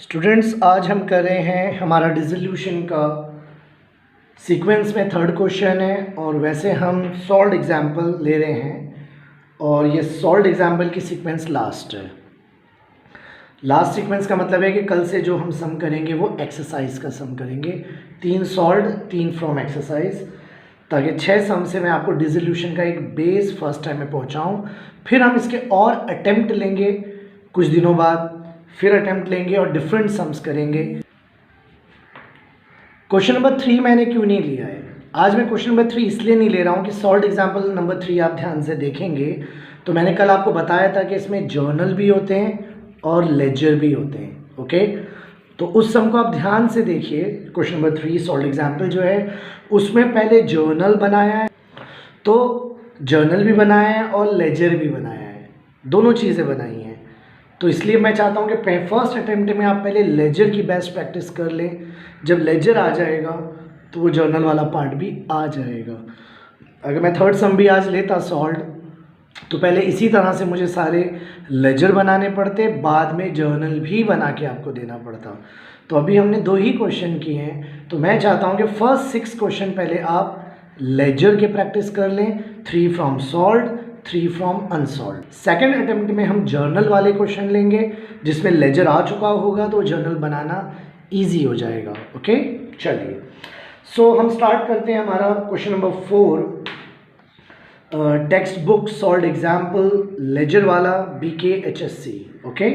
Students, आज हम कर रहे हैं हमारा डिसोल्यूशन का सीक्वेंस में थर्ड क्वेश्चन है और वैसे हम सॉल्व्ड एग्जाम्पल ले रहे हैं और ये सॉल्व्ड एग्जाम्पल की सीक्वेंस लास्ट है। लास्ट सीक्वेंस का मतलब है कि कल से जो हम सम करेंगे वो एक्सरसाइज का सम करेंगे, 3 सॉल्व्ड 3 फ्रॉम एक्सरसाइज, ताकि 6 सम से मैं आपको डिसोल्यूशन का एक बेस फर्स्ट टाइम में पहुंचाऊं। फिर हम इसके और अटेम्प्ट लेंगे कुछ दिनों बाद, फिर अटेम्प्ट लेंगे और डिफरेंट सम्स करेंगे। क्वेश्चन नंबर 3 मैंने क्यों नहीं लिया है आज? मैं क्वेश्चन नंबर 3 इसलिए नहीं ले रहा हूँ कि सॉल्व्ड एग्जाम्पल नंबर 3 आप ध्यान से देखेंगे तो मैंने कल आपको बताया था कि इसमें जर्नल भी होते हैं और लेजर भी होते हैं। ओके, तो उस सम को आप ध्यान से देखिए। क्वेश्चन नंबर 3 सॉल्व्ड एग्जाम्पल जो है उसमें पहले जर्नल बनाया है, तो जर्नल भी बनाया है और लेजर भी बनाया है, दोनों चीज़ें बनाई हैं। तो इसलिए मैं चाहता हूं कि फर्स्ट अटेम्प्ट में आप पहले लेजर की बेस्ट प्रैक्टिस कर लें। जब लेजर आ जाएगा तो वो जर्नल वाला पार्ट भी आ जाएगा। अगर मैं थर्ड सम भी आज लेता सॉल्व तो पहले इसी तरह से मुझे सारे लेजर बनाने पड़ते, बाद में जर्नल भी बना के आपको देना पड़ता। तो अभी हमने 2 ही क्वेश्चन किए हैं, तो मैं चाहता हूँ कि फर्स्ट 6 क्वेश्चन पहले आप लेजर के प्रैक्टिस कर लें, 3 from solved 3 from unsolved. Second attempt में हम जर्नल वाले क्वेश्चन लेंगे जिसमें लेजर आ चुका होगा तो जर्नल बनाना ईजी हो जाएगा। ओके, चलिए सो हम स्टार्ट करते हैं हमारा question number 4, text book solved example ledger वाला BKHSC। ओके,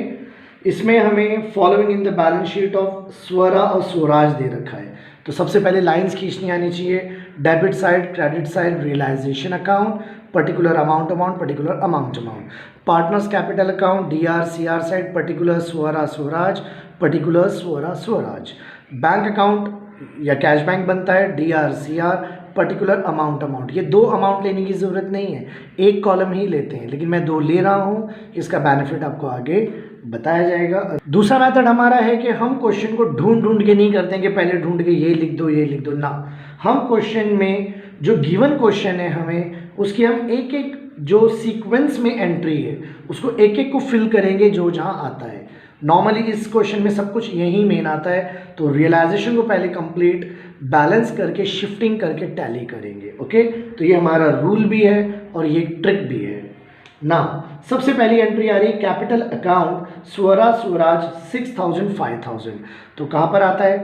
इसमें हमें following in the balance sheet of Swara और स्वराज दे रखा है। तो सबसे पहले लाइंस खींचनी आनी चाहिए, debit side, credit side, realisation account, particular amount, particular amount, partners capital account, DR CR side, particular Swara Swaraj, particular Swara Swaraj, bank account या कैश बैंक बनता है DR CR, पर्टिकुलर अमाउंट। ये 2 अमाउंट लेने की ज़रूरत नहीं है, एक कॉलम ही लेते हैं, लेकिन मैं 2 ले रहा हूँ, इसका बेनिफिट आपको आगे बताया जाएगा। दूसरा मेथड हमारा है कि हम क्वेश्चन को ढूंढ के नहीं करते हैं कि पहले ढूंढ के ये लिख दो ना। हम क्वेश्चन में जो गिवन क्वेश्चन है हमें उसकी हम एक एक जो सीक्वेंस में एंट्री है उसको एक एक को फिल करेंगे जो जहाँ आता है। नॉर्मली इस क्वेश्चन में सब कुछ यही मेन आता है, तो रियलाइजेशन को पहले कंप्लीट बैलेंस करके शिफ्टिंग करके टैली करेंगे। ओके, तो ये हमारा रूल भी है और ये ट्रिक भी है ना। सबसे पहली एंट्री आ रही है कैपिटल अकाउंट स्वरा स्वराज 6000 5000। तो कहाँ पर आता है?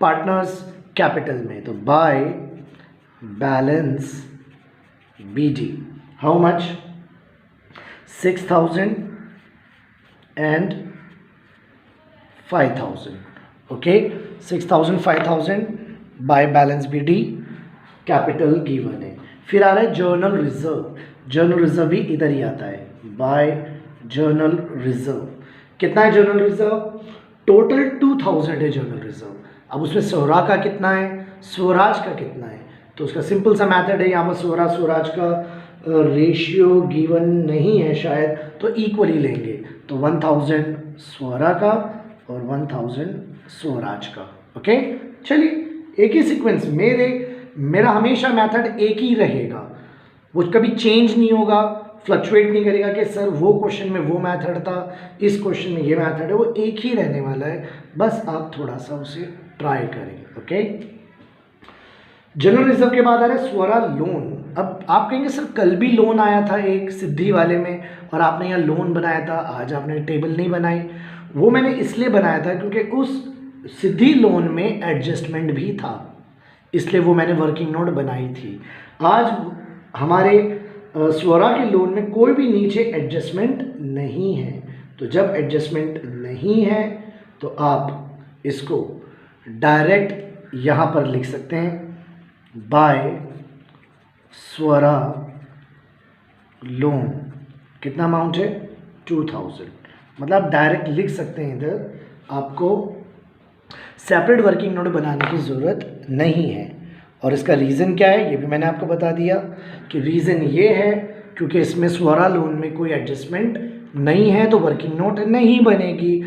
पार्टनर्स कैपिटल में। तो by balance BD how much? 6000 and 5000। Okay, 6000 5000 by balance BD, capital given है। फिर आ रहा है जर्नल रिजर्व। जर्नल रिजर्व भी इधर ही आता है, बाय जर्नल रिजर्व। कितना है जर्नल रिजर्व? टोटल 2000 है जर्नल रिजर्व। अब उसमें स्वरा का कितना है, स्वराज का कितना है? तो उसका सिंपल सा मेथड है, यहाँ पर स्वरा स्वराज का रेशियो गिवन नहीं है शायद, तो इक्वली लेंगे। तो 1000 स्वरा का और 1000 स्वराज का। ओके, चलिए एक ही सीक्वेंस, मेरा हमेशा मेथड एक ही रहेगा, वो कभी चेंज नहीं होगा, फ्लक्चुएट नहीं करेगा कि सर वो क्वेश्चन में वो मेथड था, इस क्वेश्चन में ये मेथड है, वो एक ही रहने वाला है, बस आप थोड़ा सा उसे ट्राई करें। ओके, जनरल रिजर्व के बाद आ रहा है स्वरा लोन। अब आप कहेंगे सर कल भी लोन आया था एक सिद्धि वाले में और आपने यहाँ लोन बनाया था, आज आपने टेबल नहीं बनाई। वो मैंने इसलिए बनाया था क्योंकि उस सिद्धि लोन में एडजस्टमेंट भी था, इसलिए वो मैंने वर्किंग नोट बनाई थी। आज हमारे स्वरा के लोन में कोई भी नीचे एडजस्टमेंट नहीं है, तो जब एडजस्टमेंट नहीं है तो आप इसको डायरेक्ट यहाँ पर लिख सकते हैं, बाय स्वरा लोन। कितना अमाउंट है? 2000। मतलब डायरेक्ट लिख सकते हैं इधर, आपको सेपरेट वर्किंग नोट बनाने की ज़रूरत नहीं है। और इसका रीज़न क्या है ये भी मैंने आपको बता दिया कि रीज़न ये है क्योंकि इसमें स्वरा लोन में कोई एडजस्टमेंट नहीं है तो वर्किंग नोट नहीं बनेगी।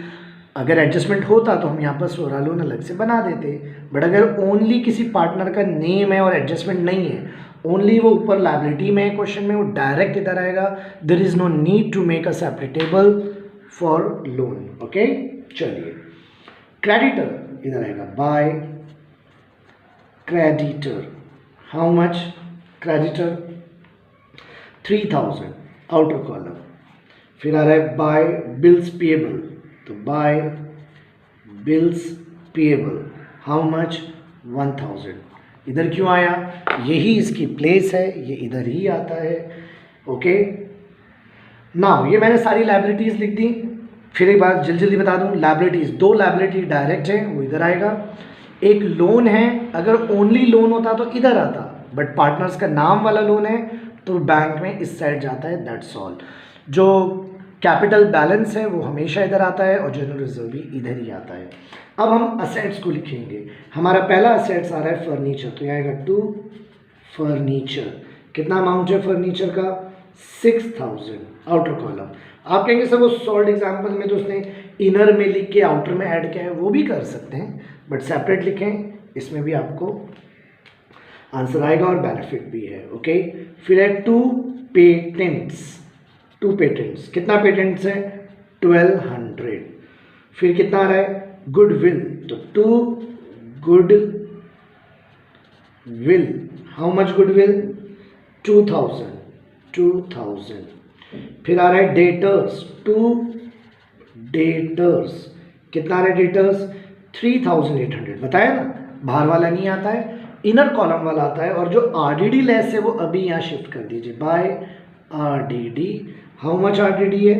अगर एडजस्टमेंट होता तो हम यहाँ पर स्वरा लोन अलग से बना देते, बट अगर ओनली किसी पार्टनर का नेम है और एडजस्टमेंट नहीं है, ओनली वो ऊपर लायबिलिटी में है क्वेश्चन में, वो डायरेक्ट इधर आएगा। There is no need to make a separate table for loan. Okay, चलिए क्रेडिटर इधर आएगा by creditor, how much creditor 3000 outer column. फिर आ रहा है बाय बिल्स पेएबल, तो by bills payable how much 1000। इधर क्यों आया, यही इसकी प्लेस है, ये इधर ही आता है। ओके नाउ ये मैंने सारी लायबिलिटीज लिख दी। फिर एक बार जल्दी जल्दी बता दूं, लायबिलिटीज, दो लायबिलिटी डायरेक्ट है वो इधर आएगा, एक लोन है, अगर ओनली लोन होता तो इधर आता, बट पार्टनर्स का नाम वाला लोन है तो बैंक में इस साइड जाता है, दैट्स ऑल। जो कैपिटल बैलेंस है वो हमेशा इधर आता है और जनरल रिजर्व भी इधर ही आता है। अब हम असेट्स को लिखेंगे। हमारा पहला असेट्स आ रहा है फर्नीचर, तो यहाँ आएगा टू फर्नीचर। कितना अमाउंट है फर्नीचर का 6000 आउटर कॉलम। आप कहेंगे सर वो सॉल्ड एग्जाम्पल में तो उसने इनर में लिख के आउटर में ऐड किया है, वो भी कर सकते हैं, बट सेपरेट लिखें, इसमें भी आपको आंसर आएगा और बेनिफिट भी है। ओके फिर है टू पेटेंट्स, टू पेटेंट्स, कितना पेटेंट्स है 1200। फिर कितना आ रहा है गुडविल, तो to goodwill, how much goodwill 2000। फिर आ रहा है डेटर्स, टू डेटर्स, कितना आ रहा है डेटर्स 3800। बताया ना बाहर वाला नहीं आता है, इनर कॉलम वाला आता है, और जो आरडीडी लेस है वो अभी यहाँ शिफ्ट कर दीजिए by RDD. How much RDD है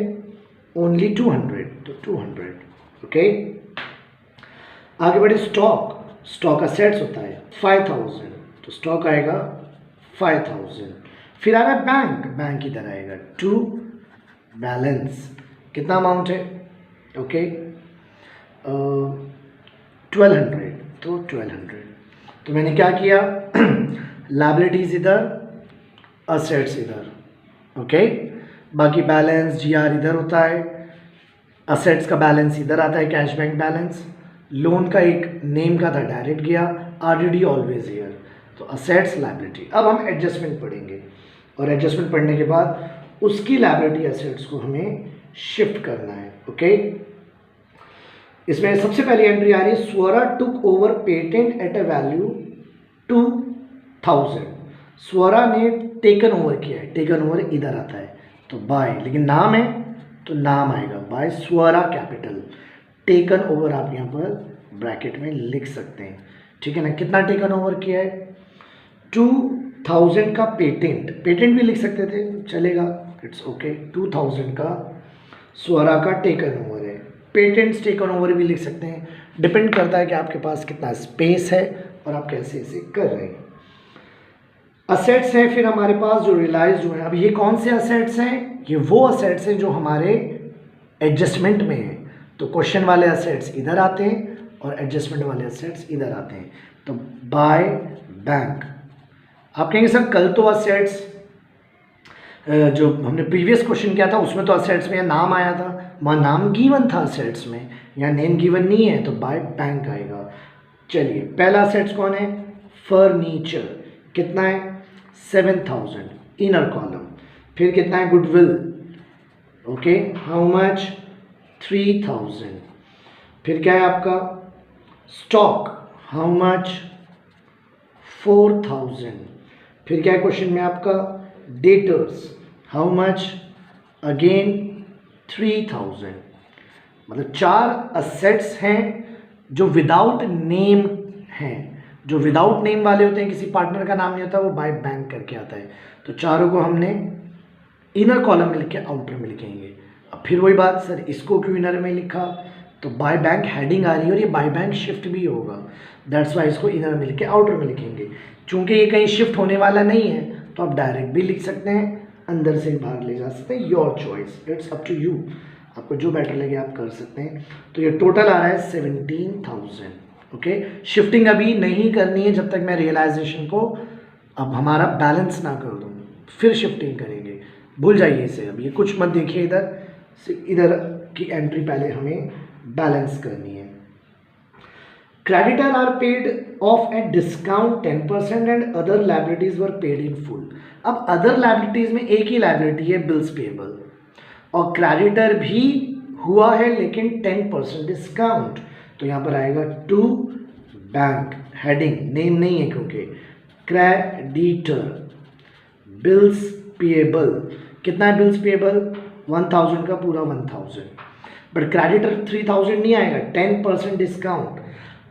ओनली 200, तो 200। ओके आगे बढ़े, स्टॉक, स्टॉक असेट्स होता है 5000, तो स्टॉक आएगा 5000। फिर आ रहा है बैंक, बैंक इधर आएगा टू बैलेंस, कितना अमाउंट है ओके 1200, तो 1200। तो मैंने क्या किया लायबिलिटीज इधर, असेट्स इधर, ओके बाकी बैलेंस जीआर इधर होता है, असेट्स का बैलेंस इधर आता है कैश बैंक बैलेंस, लोन का एक नेम का था डायरेक्ट गया, आरडीडी ऑलवेज हियर, तो असेट्स लायबिलिटी। अब हम एडजस्टमेंट पढ़ेंगे और एडजस्टमेंट पढ़ने के बाद उसकी लायबिलिटी असेट्स को हमें शिफ्ट करना है। ओके इसमें सबसे पहली एंट्री आ रही है Swara took over patent at a value 2000। Swara ने टेकन ओवर किया है, टेकन ओवर इधर आता है तो बाय, लेकिन नाम है तो नाम आएगा बाय स्वरा कैपिटल। टेकन ओवर आप यहाँ पर ब्रैकेट में लिख सकते हैं, ठीक है ना। कितना टेकन ओवर किया है 2000 का पेटेंट, पेटेंट भी लिख सकते थे चलेगा, इट्स ओके। 2000 का स्वरा का टेकन ओवर है, पेटेंट्स टेकन ओवर भी लिख सकते हैं, डिपेंड करता है कि आपके पास कितना स्पेस है और आप कैसे इसे कर रहे हैं। असेट्स हैं फिर हमारे पास जो रियलाइज हुए हैं। अब ये कौन से असेट्स हैं, ये वो असेट्स हैं जो हमारे एडजस्टमेंट में हैं, तो क्वेश्चन वाले असेट्स इधर आते हैं और एडजस्टमेंट वाले असेट्स इधर आते हैं। तो बाय बैंक, आप कहेंगे सर कल तो असेट्स जो हमने प्रीवियस क्वेश्चन किया था उसमें तो असेट्स में नाम आया था, वहाँ नाम गिवन था असेट्स में, यहाँ नेम गिवन नहीं है तो बाय बैंक आएगा। चलिए पहला असेट्स कौन है फर्नीचर, कितना है 7000 इनर कॉलम। फिर कितना है गुडविल, ओके हाउ मच 3000। फिर क्या है आपका स्टॉक, हाउ मच 4000। फिर क्या है क्वेश्चन में आपका डेटर्स, हाउ मच अगेन 3000। मतलब 4 असेट्स हैं जो विदाउट नेम हैं, जो विदाउट नेम वाले होते हैं, किसी पार्टनर का नाम नहीं होता, वो बाय बैंक करके आता है। तो चारों को हमने इनर कॉलम में लिख के आउटर में लिखेंगे। अब फिर वही बात, सर इसको क्यों इनर में लिखा, तो बाय बैंक हेडिंग आ रही है और ये बाय बैंक शिफ्ट भी होगा, दैट्स वाई इसको इनर में लिख के आउटर में लिखेंगे। चूंकि ये कहीं शिफ्ट होने वाला नहीं है तो आप डायरेक्ट भी लिख सकते हैं, अंदर से बाहर ले जा सकते हैं, your choice, it's up to you, आपको जो बेटर लगे आप कर सकते हैं। तो ये टोटल आ रहा है 17000। ओके शिफ्टिंग अभी नहीं करनी है जब तक मैं रियलाइजेशन को अब हमारा बैलेंस ना कर दूँ, फिर शिफ्टिंग करेंगे, भूल जाइए इसे। अब ये कुछ मत देखिए, इधर की एंट्री पहले हमें बैलेंस करनी है। Creditor are paid off at discount 10% and other liabilities were paid in full. अब अदर लायबिलिटीज में एक ही लायबिलिटी है बिल्स पेएबल, और क्रेडिटर भी हुआ है लेकिन 10% डिस्काउंट, तो यहाँ पर आएगा टू बैंक, हेडिंग नेम नहीं है क्योंकि, क्रेडिटर, बिल्स पेएबल, कितना है बिल्स पेएबल 1000 का पूरा 1000, बट क्रेडिटर 3000 नहीं आएगा, 10% डिस्काउंट।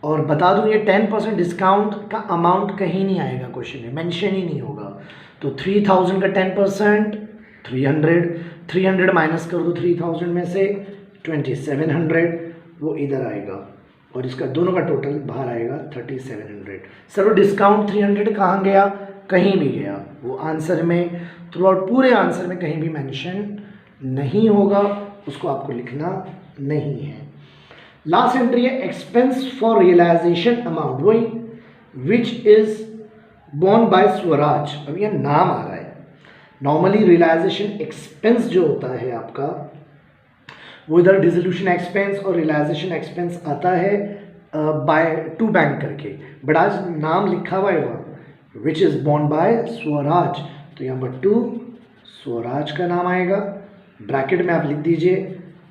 और बता दूं ये 10% डिस्काउंट का अमाउंट कहीं नहीं आएगा क्वेश्चन में, मेंशन ही नहीं होगा। तो 3000 का 10% 300 माइनस कर दो 3000 में से 2700, वो इधर आएगा और इसका दोनों का टोटल बाहर आएगा 3700। सर वो डिस्काउंट 300 कहाँ गया, कहीं भी गया, वो आंसर में थ्रू आउट पूरे आंसर में कहीं भी मेंशन नहीं होगा, उसको आपको लिखना नहीं है। लास्ट एंट्री है एक्सपेंस फॉर रियलाइजेशन अमाउंट, वही which is borne by Swaraj. अब ये नाम आ रहा है, नॉर्मली रियलाइजेशन एक्सपेंस जो होता है आपका वो इधर डिसोल्यूशन एक्सपेंस और रियलाइजेशन एक्सपेंस आता है बाय टू बैंक करके, बट आज नाम लिखा हुआ है वहाँ which is borne by Swaraj, तो यहाँ पर टू स्वराज का नाम आएगा, ब्रैकेट में आप लिख दीजिए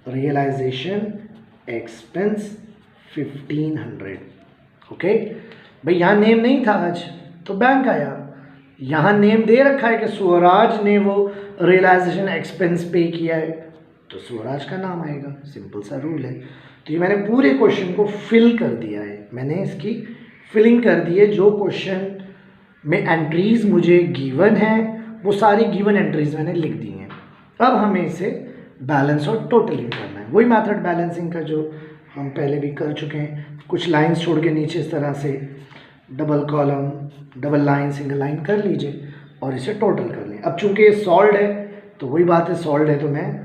रियलाइजेशन एक्सपेंस 1500। ओके भाई, यहाँ नेम नहीं था आज तो बैंक आया, यहाँ नेम दे रखा है कि स्वराज ने वो रियलाइजेशन एक्सपेंस पे किया है तो स्वराज का नाम आएगा, सिंपल सा रूल है। तो ये मैंने पूरे क्वेश्चन को फिल कर दिया है, मैंने इसकी फिलिंग कर दी है। जो क्वेश्चन में एंट्रीज मुझे गिवन है वो सारी गिवन एंट्रीज मैंने लिख दी हैं। अब हमें इसे बैलेंस और टोटलिंग करना है, वही मेथड बैलेंसिंग का जो हम पहले भी कर चुके हैं, कुछ लाइंस छोड़ के नीचे इस तरह से double column, double line, single line कर लीजिए और इसे टोटल कर लें। अब चूंकि ये सॉल्व है तो वही बात है, सॉल्व है तो मैं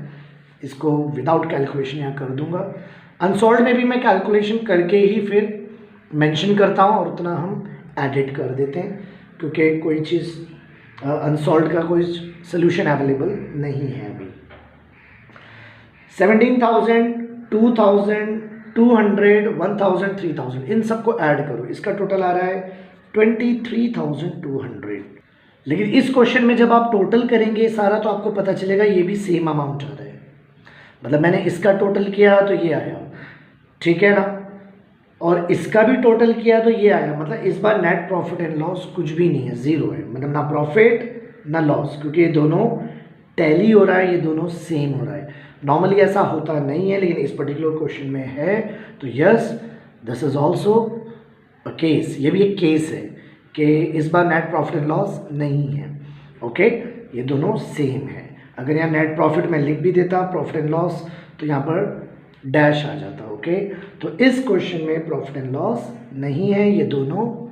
इसको विदाउट कैलकुलेशन यहाँ कर दूंगा। अनसॉल्व में भी मैं कैलकुलेशन करके ही फिर मेंशन करता हूँ और उतना हम एडिट कर देते हैं, क्योंकि कोई चीज़ अनसॉल्व का कोई सोल्यूशन अवेलेबल नहीं है अभी। 17,000, 2,000, 200, 1,000, 3,000 इन सबको ऐड करो, इसका टोटल आ रहा है 23,200। लेकिन इस क्वेश्चन में जब आप टोटल करेंगे सारा तो आपको पता चलेगा ये भी सेम अमाउंट आ रहा है, मतलब मैंने इसका टोटल किया तो ये आया, ठीक है ना, और इसका भी टोटल किया तो ये आया, मतलब इस बार नेट प्रॉफिट एंड लॉस कुछ भी नहीं है, ज़ीरो है, मतलब ना प्रॉफिट ना लॉस, क्योंकि ये दोनों टैली हो रहा है, ये दोनों सेम हो रहा है। नॉर्मली ऐसा होता नहीं है लेकिन इस पर्टिकुलर क्वेश्चन में है, तो yes this is also a case, ये भी एक केस है कि इस बार नेट प्रॉफिट एंड लॉस नहीं है। ओके, ये दोनों सेम है। अगर यहाँ नेट प्रॉफिट में लिख भी देता प्रॉफिट एंड लॉस तो यहाँ पर डैश आ जाता। ओके, तो इस क्वेश्चन में प्रॉफिट एंड लॉस नहीं है, ये दोनों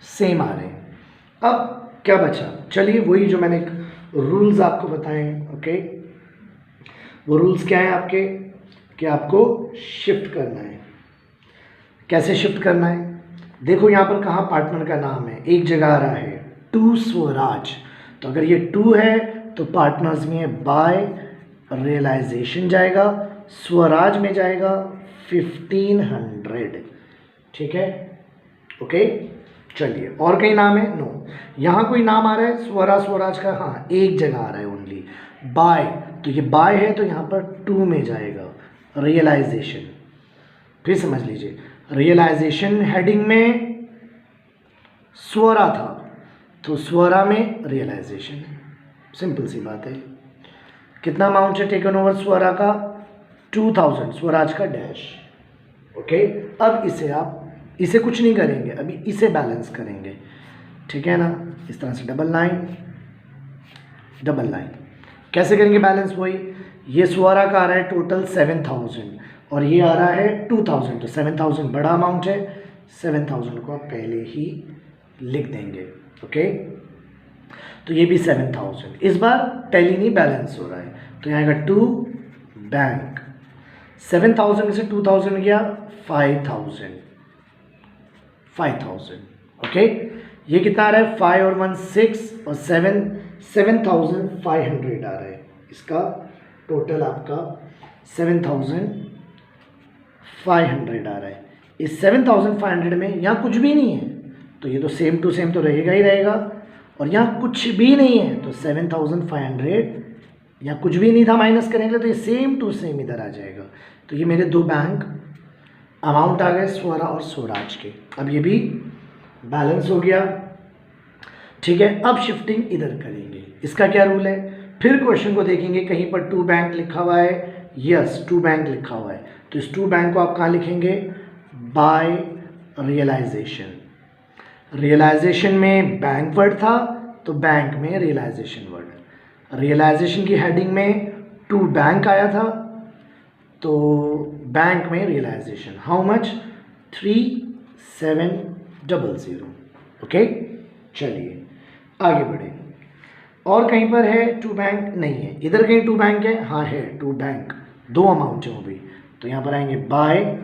सेम आ रहे हैं। अब क्या बचा, चलिए वही जो मैंने रूल्स आपको बताए। ओके, वो रूल्स क्या है आपके, कि आपको शिफ्ट करना है। कैसे शिफ्ट करना है, देखो यहाँ पर कहाँ पार्टनर का नाम है, एक जगह आ रहा है टू स्वराज, तो अगर ये टू है तो पार्टनर्स में बाय रियलाइजेशन जाएगा, स्वराज में जाएगा 1500, ठीक है। ओके, चलिए और कहीं नाम है, नो, यहाँ कोई नाम आ रहा है स्वराज का, हाँ एक जगह आ रहा है ओनली बाय, तो ये बाय है तो यहाँ पर टू में जाएगा रियलाइजेशन। फिर समझ लीजिए, रियलाइजेशन हेडिंग में स्वरा था तो स्वरा में रियलाइजेशन है, सिंपल सी बात है। कितना अमाउंट है टेकन ओवर स्वरा का, 2000, स्वराज का डैश। ओके, अब इसे आप इसे कुछ नहीं करेंगे, अभी इसे बैलेंस करेंगे, ठीक है ना, इस तरह से डबल लाइन डबल लाइन। कैसे करेंगे बैलेंस, वही ये स्वरा का आ रहा है टोटल 7000 और ये आ रहा है 2000, तो 7000 बड़ा अमाउंट है, 7000 को आप पहले ही लिख देंगे। ओके, तो ये भी 7000, इस बार टैली नहीं बैलेंस हो रहा है, तो यहाँ आएगा टू बैंक, 7000 में से 2000 गया 5000। ओके, ये कितना आ रहा है 5 और 1 6 और 7500 आ रहा है, इसका टोटल आपका 7500 आ रहा है। इस 7500 में यहाँ कुछ भी नहीं है तो ये तो सेम टू सेम तो रहेगा ही रहेगा, और यहाँ कुछ भी नहीं है तो 7500, यहाँ कुछ भी नहीं था माइनस करेंगे तो ये सेम टू सेम इधर आ जाएगा। तो ये मेरे दो बैंक अमाउंट आ गए स्वरा और स्वराज के। अब ये भी बैलेंस हो गया, ठीक है। अब शिफ्टिंग इधर करेंगे, इसका क्या रूल है, फिर क्वेश्चन को देखेंगे, कहीं पर टू बैंक लिखा हुआ है, यस टू बैंक लिखा हुआ है, तो इस टू बैंक को आप कहाँ लिखेंगे, बाय रियलाइजेशन। रियलाइजेशन में बैंक वर्ड था तो बैंक में रियलाइजेशन वर्ड, रियलाइजेशन की हेडिंग में टू बैंक आया था तो बैंक में रियलाइजेशन। How much, 3700। ओके, चलिए आगे बढ़े। और कहीं पर है टू बैंक, नहीं है। इधर कहीं टू बैंक है, हाँ है टू बैंक, दो अमाउंट है वो भी, तो यहाँ पर आएंगे बाय,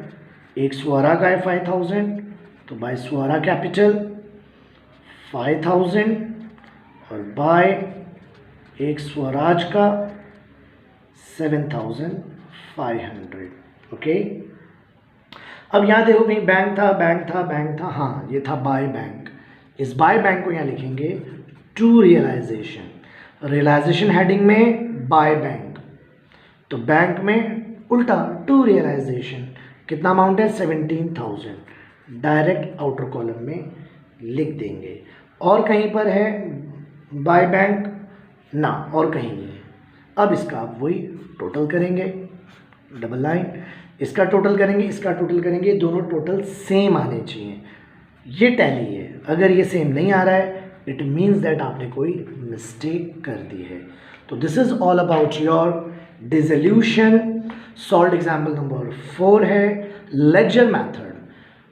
एक स्वरा का है 5000 तो बाय स्वरा कैपिटल 5000 और बाय एक स्वराज का 7500। ओके, अब यहाँ देखो कहीं बैंक था, बैंक था, हाँ ये था बाय बैंक। इस बाय बैंक को यहाँ लिखेंगे टू रियलाइजेशन। रियलाइजेशन हेडिंग में बाय बैंक, तो बैंक में उल्टा टू रियलाइजेशन। कितना अमाउंट है, 17000, डायरेक्ट आउटर कॉलम में लिख देंगे। और कहीं पर है बाय बैंक ना, और कहीं नहीं है। अब इसका आप वही टोटल करेंगे, डबल लाइन, इसका टोटल करेंगे, इसका टोटल करेंगे, दोनों टोटल सेम आने चाहिए। ये टैली है, अगर ये सेम नहीं आ रहा है इट मीन्स दैट आपने कोई मिस्टेक कर दी है। तो this is all about your dissolution. Solved example number 4 है लेजर मेथड।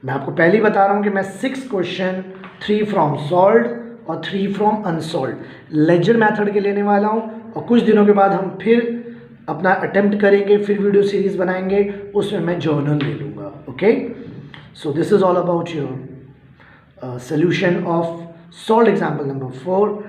मैं आपको पहले ही बता रहा हूँ कि मैं 6 क्वेश्चन, 3 फ्रॉम सॉल्व्ड और 3 फ्रॉम अनसॉल्व्ड लेजर मेथड के लेने वाला हूँ, और कुछ दिनों के बाद हम फिर अपना अटेम्प्ट करेंगे, फिर वीडियो सीरीज बनाएंगे, उसमें मैं जर्नल ले लूँगा। Okay, so this is all about your solution of solved example number 4।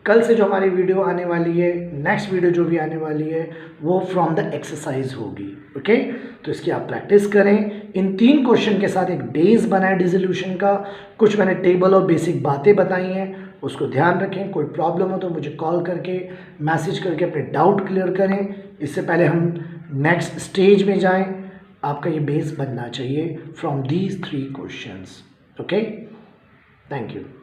कल से जो हमारी वीडियो आने वाली है, नेक्स्ट वीडियो जो भी आने वाली है वो फ्रॉम द एक्सरसाइज होगी। ओके, तो इसकी आप प्रैक्टिस करें। इन 3 क्वेश्चन के साथ एक बेस बना है डिसोल्यूशन का, कुछ मैंने टेबल और बेसिक बातें बताई हैं, उसको ध्यान रखें। कोई प्रॉब्लम हो तो मुझे कॉल करके, मैसेज करके अपने डाउट क्लियर करें। इससे पहले हम नेक्स्ट स्टेज में जाएं, आपका ये बेस बनना चाहिए from these 3 questions. Okay, thank you.